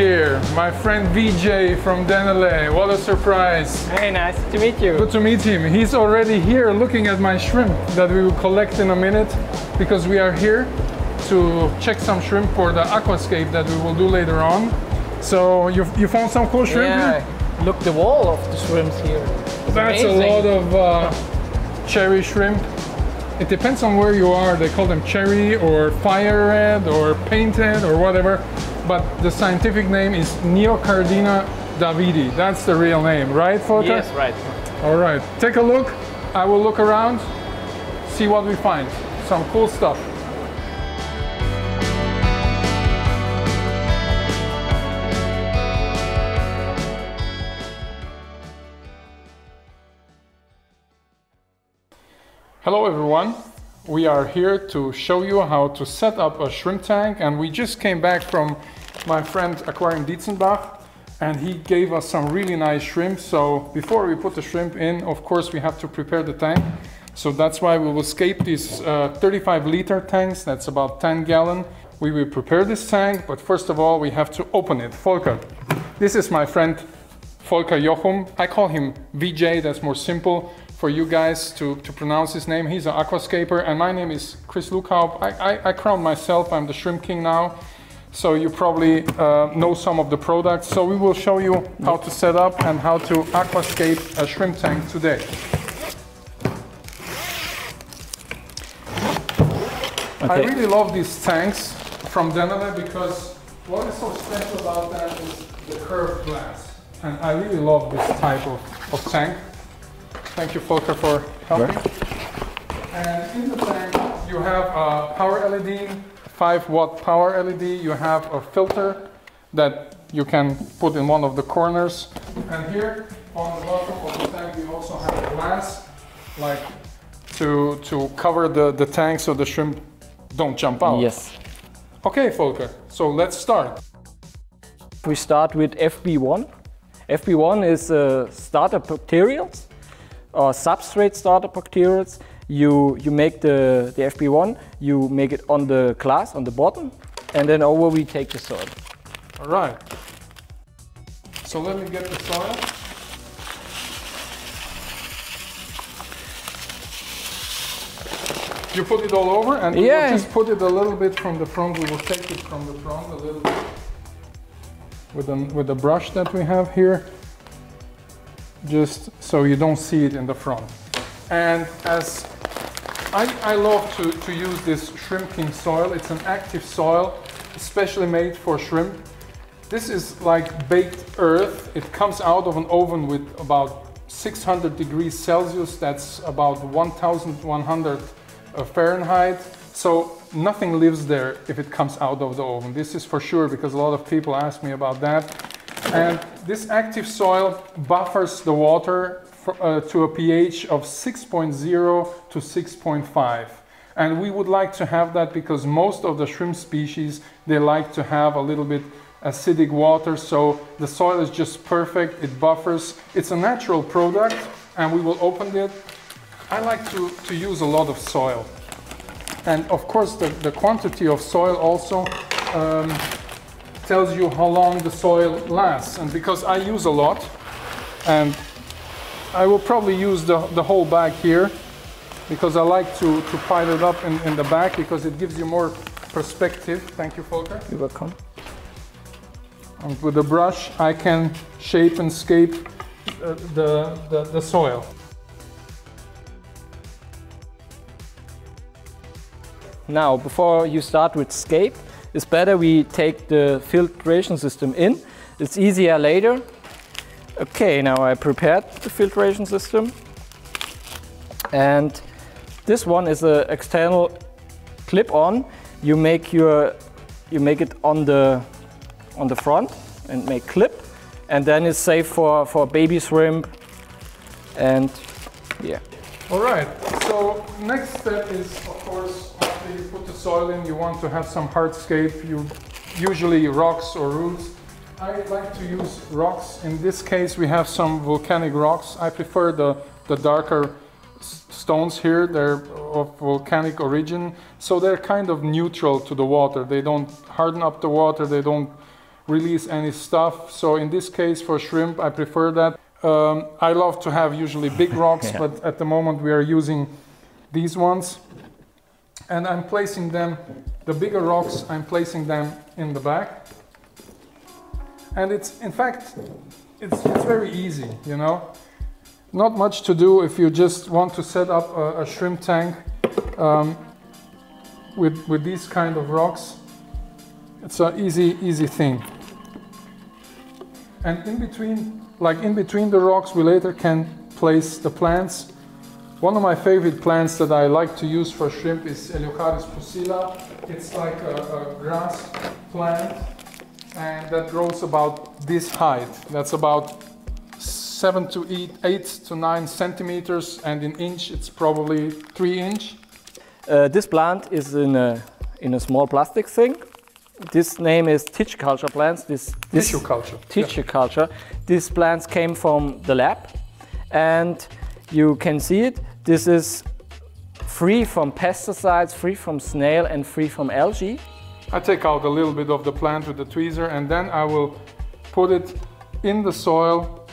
here, my friend VJ from Dennerle. What a surprise. Hey, nice to meet you. Good to meet him. He's already here looking at my shrimp that we will collect in a minute, because we are here to check some shrimp for the aquascape that we will do later on. So you found some cool shrimp here? Look, the wall of the shrimps here. That's amazing. A lot of cherry shrimp. It depends on where you are. They call them cherry or fire red or painted or whatever. But the scientific name is Neocardina davidi. That's the real name, right, Volker? Yes, right. All right, take a look. I will look around, see what we find. Some cool stuff. Hello everyone, we are here to show you how to set up a shrimp tank, and we just came back from my friend Aquarium Dietzenbach, and he gave us some really nice shrimp. So before we put the shrimp in, of course we have to prepare the tank. So that's why we will scape these 35-liter tanks, that's about 10 gallon. We will prepare this tank, but first of all we have to open it. Volker, this is my friend Volker Jochum. I call him VJ, that's more simple for you guys to pronounce his name. He's an aquascaper, and my name is Chris Lukhaup. I crowned myself, I'm the shrimp king now. So you probably know some of the products. So we will show you how to set up and how to aquascape a shrimp tank today. Okay. I really love these tanks from Dennerle, because what is so special about that is the curved glass. And I really love this type of tank. Thank you, Volker, for helping. And in the tank, you have a power LED, 5-watt power LED. You have a filter that you can put in one of the corners. And here on the bottom of the tank, we also have a glass, like to cover the tank so the shrimp don't jump out. Yes. Okay, Volker, so let's start. We start with FB1. FB1 is starter bacterials, or substrate starter bacterials. You make the FB1, you make it on the glass on the bottom, and then over we take the soil. All right. So let me get the soil. You put it all over, and we will just put it a little bit from the front. We will take it from the front a little bit with the brush that we have here, just so you don't see it in the front. And as I love to use this Shrimp King soil, it's an active soil, especially made for shrimp. This is like baked earth. It comes out of an oven with about 600 degrees Celsius. That's about 1100 Fahrenheit. So nothing lives there if it comes out of the oven. This is for sure, because a lot of people ask me about that. And this active soil buffers the water to a pH of 6.0 to 6.5. And we would like to have that because most of the shrimp species, they like to have a little bit acidic water. So the soil is just perfect, it buffers. It's a natural product, and we will open it. I like to use a lot of soil. And of course the quantity of soil also tells you how long the soil lasts. And because I use a lot, and I will probably use the whole bag here, because I like to pile it up in the back, because it gives you more perspective. Thank you, Volker. You're welcome. And with the brush I can shape and scape the soil. Now, before you start with scape, it's better we take the filtration system in. It's easier later. Okay, now I prepared the filtration system, and this one is an external clip-on. You make it on the front and make clip, and then it's safe for baby shrimp. And yeah. All right. So next step is, of course, after you put the soil in, you want to have some hardscape. Usually rocks or roots. I like to use rocks. In this case, we have some volcanic rocks. I prefer the darker stones here. They're of volcanic origin, so they're kind of neutral to the water. They don't harden up the water, they don't release any stuff. So in this case for shrimp, I prefer that. I love to have usually big rocks, but at the moment we are using these ones. And I'm placing them, the bigger rocks, I'm placing them in the back. And it's, in fact, it's very easy, you know. Not much to do if you just want to set up a shrimp tank with these kind of rocks. It's an easy thing. And in between the rocks, we later can place the plants. One of my favorite plants that I like to use for shrimp is Eleucharis pusilla. It's like a grass plant, and that grows about this height. That's about 7 to 8 to 9 centimeters, and in inch it's probably 3 inch. This plant is in a small plastic thing. This name is tissue culture plants. Tissue culture. Tissue culture. These plants came from the lab, and you can see it. This is free from pesticides, free from snail, and free from algae. I take out a little bit of the plant with the tweezer, and then I will put it in the soil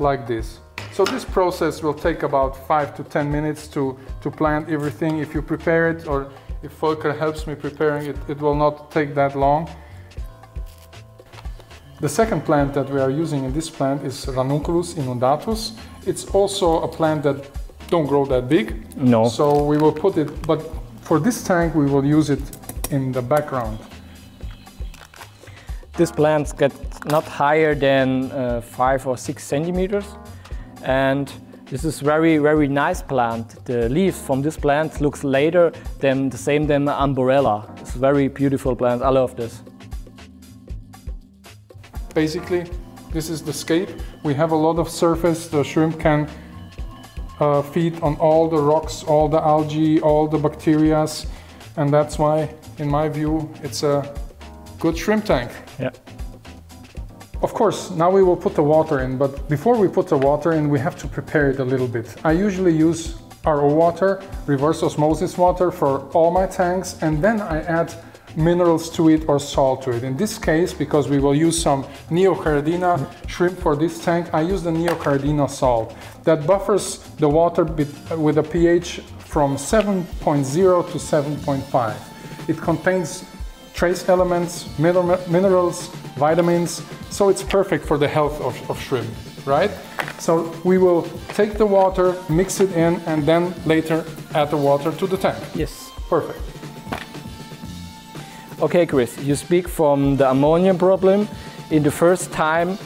like this. So this process will take about 5 to 10 minutes to plant everything. If you prepare it, or if Volker helps me preparing it, it will not take that long. The second plant that we are using in this plant is Ranunculus inundatus. It's also a plant that don't grow that big. No. So we will put it, but for this tank we will use it in the background. These plants get not higher than 5 or 6 centimeters, and this is very nice plant. The leaves from this plant looks later than the same than the umbrella. It's a very beautiful plant. I love this. Basically, this is the scape. We have a lot of surface. The shrimp can feed on all the rocks, all the algae, all the bacteria, and that's why, in my view, it's a good shrimp tank. Yeah. Of course, now we will put the water in, but before we put the water in, we have to prepare it a little bit. I usually use RO water, reverse osmosis water, for all my tanks, and then I add minerals to it or salt to it. In this case, because we will use some Neocaridina shrimp for this tank, I use the Neocaridina salt. That buffers the water with a pH from 7.0 to 7.5. It contains trace elements, minerals, vitamins, so it's perfect for the health of shrimp, right? So we will take the water, mix it in, and then later add the water to the tank. Yes. Perfect. Okay, Chris, you speak from the ammonia problem in the first time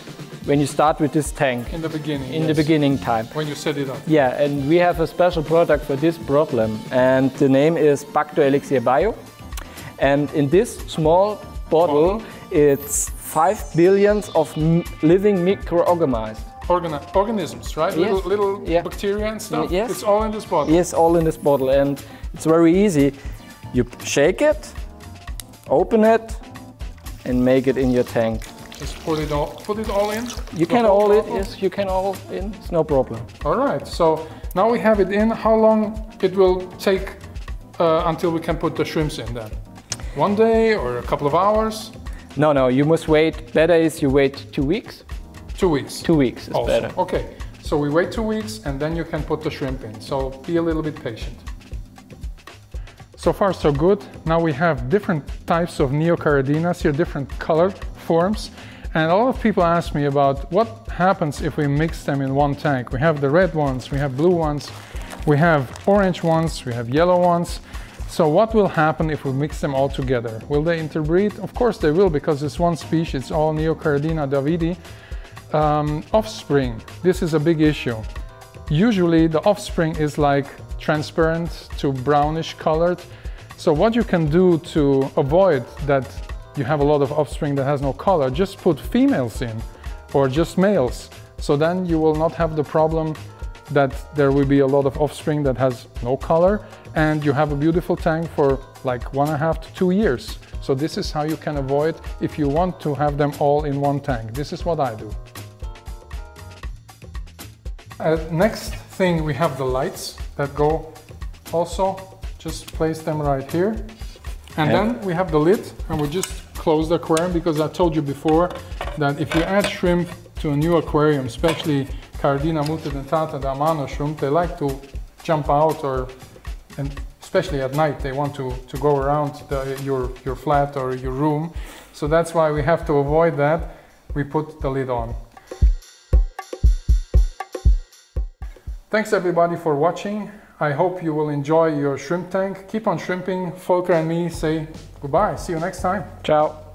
when you start with this tank. In the beginning, In the beginning time. When you set it up. Yeah, and we have a special product for this problem, and the name is Bacto Elixir Bio. And in this small bottle, it's 5 billion of living microorganisms. Organisms, right? Yes. Little bacteria and stuff? Yes. It's all in this bottle? Yes, all in this bottle, and it's very easy. You shake it, open it, and make it in your tank. Just put it all in? You can all it, yes, you can all in, it's no problem. All right, so now we have it in. How long it will take until we can put the shrimps in then? 1 day or a couple of hours? No, you must wait. Better is you wait 2 weeks. 2 weeks? 2 weeks is also better. Okay, so we wait 2 weeks and then you can put the shrimp in. So be a little bit patient. So far so good. Now we have different types of Neocaridinas here, different colored forms. And a lot of people ask me about what happens if we mix them in one tank. We have the red ones, we have blue ones, we have orange ones, we have yellow ones. So what will happen if we mix them all together? Will they interbreed? Of course they will, because it's one species, it's all Neocaridina davidi. Offspring, this is a big issue. Usually the offspring is like transparent to brownish colored. So what you can do to avoid that you have a lot of offspring that has no color, just put females in or just males. So then you will not have the problem that there will be a lot of offspring that has no color, and you have a beautiful tank for like 1.5 to 2 years. So this is how you can avoid if you want to have them all in one tank. This is what I do. Next thing, we have the lights that go also. Just place them right here. And then we have the lid, and we just closed aquarium, because I told you before that if you add shrimp to a new aquarium, especially Cardina multidentata, the Amano shrimp, they like to jump out, and especially at night, they want to go around your flat or your room. So that's why we have to avoid that. We put the lid on. Thanks everybody for watching. I hope you will enjoy your shrimp tank. Keep on shrimping. Volker and me say goodbye. See you next time. Ciao.